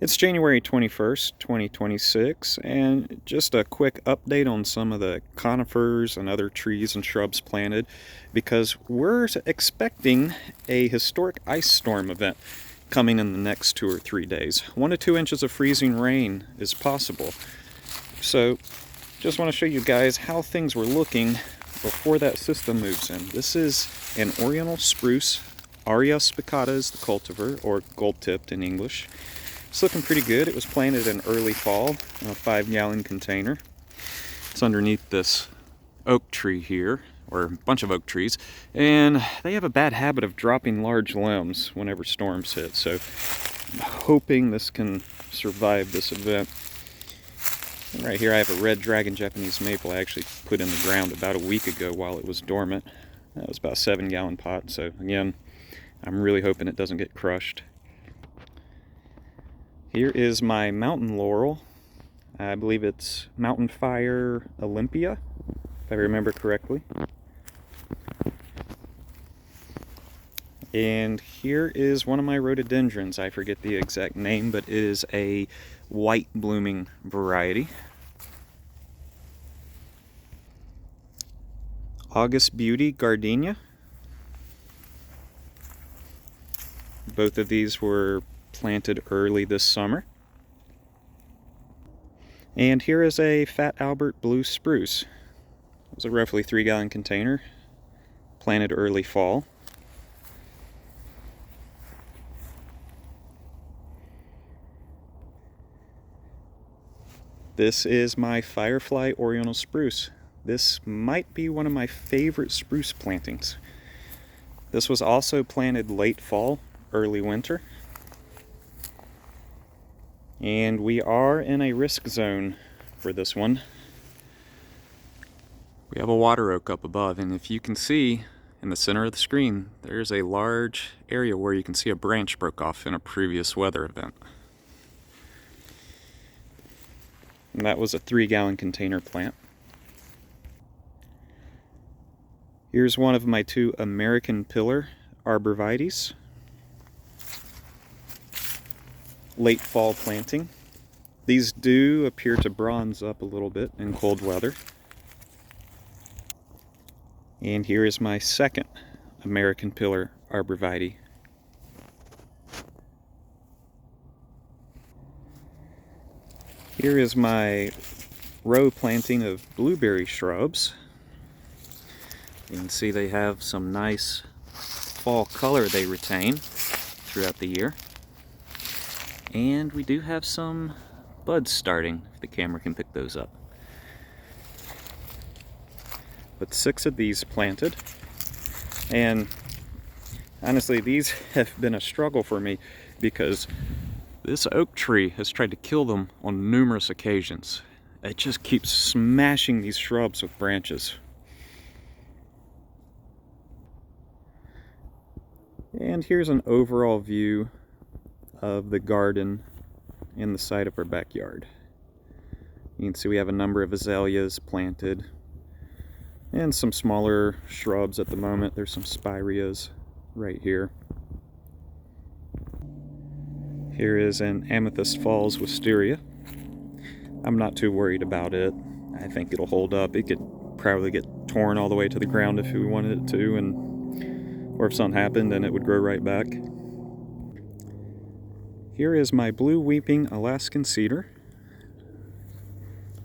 It's January 21st, 2026, and just a quick update on some of the conifers and other trees and shrubs planted because we're expecting a historic ice storm event coming in the next 2 or 3 days. 1 to 2 inches of freezing rain is possible. So, just want to show you guys how things were looking before that system moves in. This is an oriental spruce. Aria spicata is the cultivar, or gold-tipped in English. It's looking pretty good. It was planted in early fall in a 5-gallon container. It's underneath this oak tree here, or a bunch of oak trees, and they have a bad habit of dropping large limbs whenever storms hit, so I'm hoping this can survive this event. And right here I have a red dragon Japanese maple I actually put in the ground about a week ago while it was dormant. That was about a 7-gallon pot, so again, I'm really hoping it doesn't get crushed. Here is my mountain laurel. I believe it's Mountain Fire Olympia, if I remember correctly. And here is one of my rhododendrons. I forget the exact name, but it is a white blooming variety. August Beauty Gardenia. Both of these were planted early this summer. And here is a Fat Albert Blue Spruce. It was a roughly 3-gallon container, planted early fall. This is my Firefly Oriental Spruce. This might be one of my favorite spruce plantings. This was also planted late fall, early winter. And we are in a risk zone for this one. We have a water oak up above, and if you can see in the center of the screen, there's a large area where you can see a branch broke off in a previous weather event. And that was a 3-gallon container plant. Here's one of my 2 American Pillar arborvitaes. Late fall planting. These do appear to bronze up a little bit in cold weather. And here is my second American Pillar arborvitae. Here is my row planting of blueberry shrubs. You can see they have some nice fall color they retain throughout the year. And we do have some buds starting, if the camera can pick those up. But 6 of these planted. And honestly, these have been a struggle for me because this oak tree has tried to kill them on numerous occasions. It just keeps smashing these shrubs with branches. And here's an overall view of the garden in the side of our backyard. You can see we have a number of azaleas planted and some smaller shrubs at the moment. There's some spireas right here. Here is an Amethyst Falls wisteria. I'm not too worried about it. I think it'll hold up. It could probably get torn all the way to the ground if we wanted it to, or if something happened, then it would grow right back. Here is my blue weeping Alaskan cedar.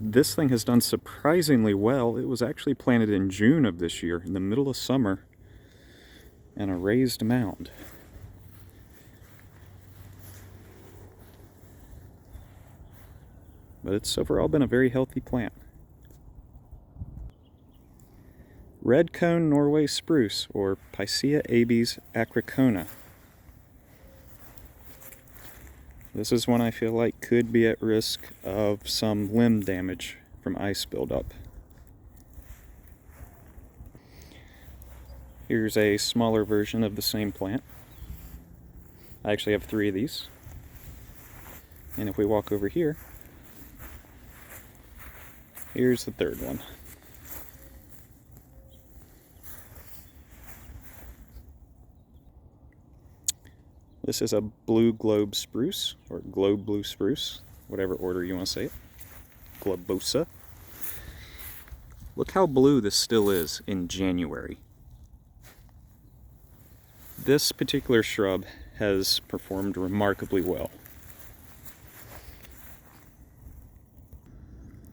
This thing has done surprisingly well. It was actually planted in June of this year, in the middle of summer, in a raised mound. But it's overall been a very healthy plant. Red cone Norway spruce, or Picea abies acrocona. This is one I feel like could be at risk of some limb damage from ice buildup. Here's a smaller version of the same plant. I actually have 3 of these. And if we walk over here, here's the 3rd one. This is a blue globe spruce, or globe blue spruce, whatever order you want to say it. Globosa. Look how blue this still is in January. This particular shrub has performed remarkably well.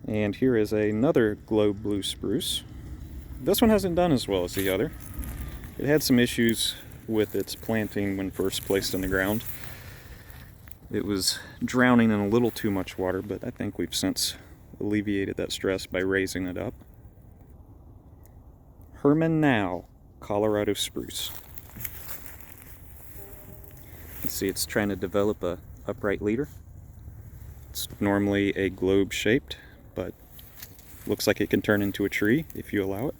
And here is another globe blue spruce. This one hasn't done as well as the other. It had some issues with its planting when first placed in the ground. It was drowning in a little too much water, but I think we've since alleviated that stress by raising it up. Herman Now, Colorado spruce. You see it's trying to develop a upright leader. It's normally a globe shaped, but looks like it can turn into a tree if you allow it.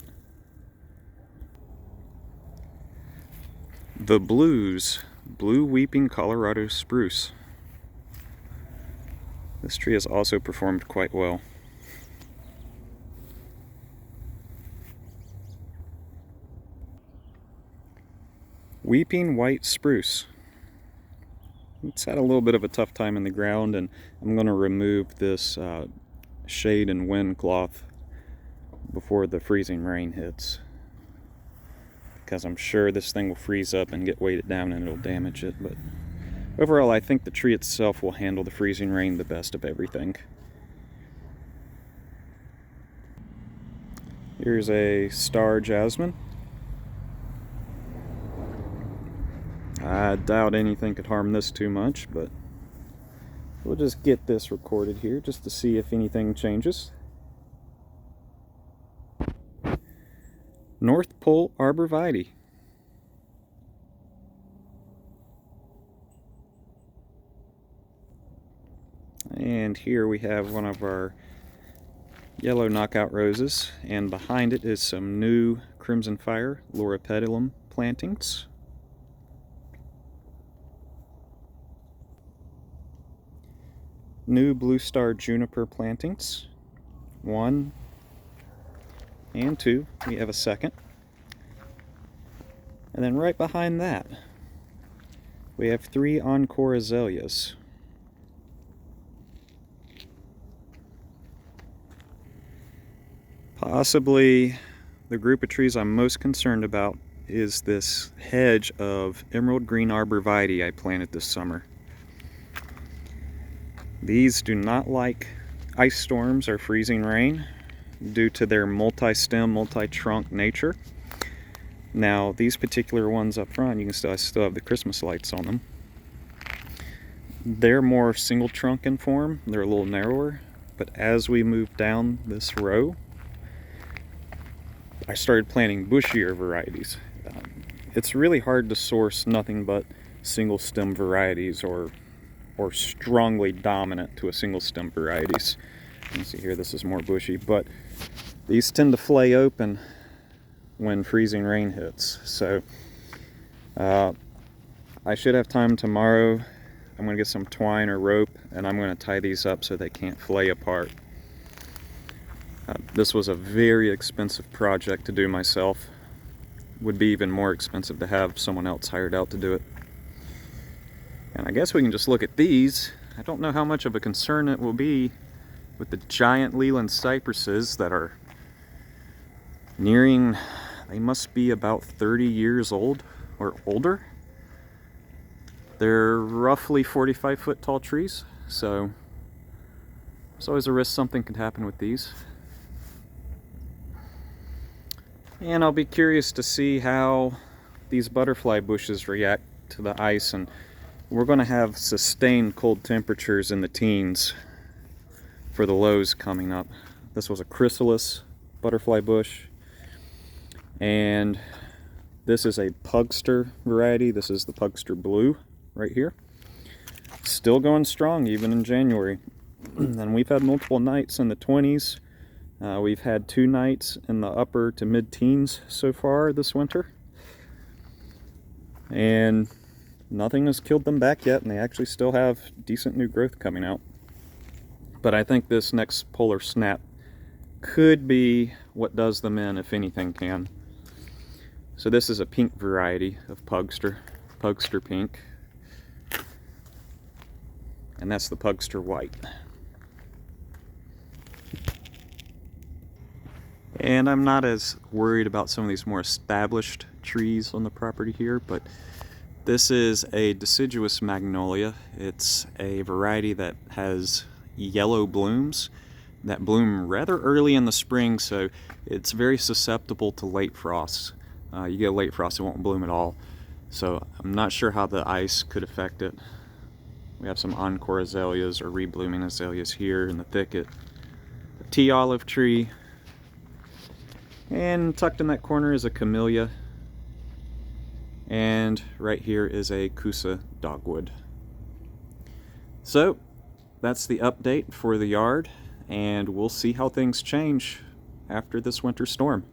The Blues, Blue Weeping Colorado Spruce. This tree has also performed quite well. Weeping White Spruce. It's had a little bit of a tough time in the ground, and I'm going to remove this shade and wind cloth before the freezing rain hits, because I'm sure this thing will freeze up and get weighted down and it'll damage it. But overall, I think the tree itself will handle the freezing rain the best of everything. Here's a star jasmine. I doubt anything could harm this too much, but we'll just get this recorded here just to see if anything changes. North Pole Arborvitae. And here we have one of our yellow knockout roses, and behind it is some new Crimson Fire Loropetalum plantings. New Blue Star Juniper plantings. 1 and 2. We have a second. And then right behind that, we have 3 Encore azaleas. Possibly the group of trees I'm most concerned about is this hedge of emerald green arborvitae I planted this summer. These do not like ice storms or freezing rain due to their multi-stem, multi-trunk nature. Now, these particular ones up front, you can still have the Christmas lights on them. They're more single trunk in form. They're a little narrower, but as we move down this row, I started planting bushier varieties. It's really hard to source nothing but single stem varieties or strongly dominant to a single stem varieties. You can see here this is more bushy, but these tend to flay open when freezing rain hits. So I should have time tomorrow. I'm going to get some twine or rope, and I'm going to tie these up so they can't flay apart. This was a very expensive project to do myself. Would be even more expensive to have someone else hired out to do it. And I guess we can just look at these. I don't know how much of a concern it will be with the giant Leland cypresses that are nearing, they must be about 30 years old or older. They're roughly 45-foot tall trees, so there's always a risk something could happen with these. And I'll be curious to see how these butterfly bushes react to the ice, and we're going to have sustained cold temperatures in the teens for the lows coming up. This was a chrysalis butterfly bush, and this is a Pugster variety. This is the Pugster Blue right here. Still going strong even in January. And we've had multiple nights in the 20s. We've had 2 nights in the upper to mid-teens so far this winter. And nothing has killed them back yet, and they actually still have decent new growth coming out. But I think this next polar snap could be what does them in, if anything can. So this is a pink variety of Pugster, Pugster Pink. and that's the Pugster White. And I'm not as worried about some of these more established trees on the property here, but this is a deciduous magnolia. It's a variety that has yellow blooms that bloom rather early in the spring, so it's very susceptible to late frosts. You get a late frost, it won't bloom at all. So I'm not sure how the ice could affect it. We have some encore azaleas or reblooming azaleas here in the thicket. A tea olive tree. And tucked in that corner is a camellia. And right here is a Coosa dogwood. So that's the update for the yard, and we'll see how things change after this winter storm.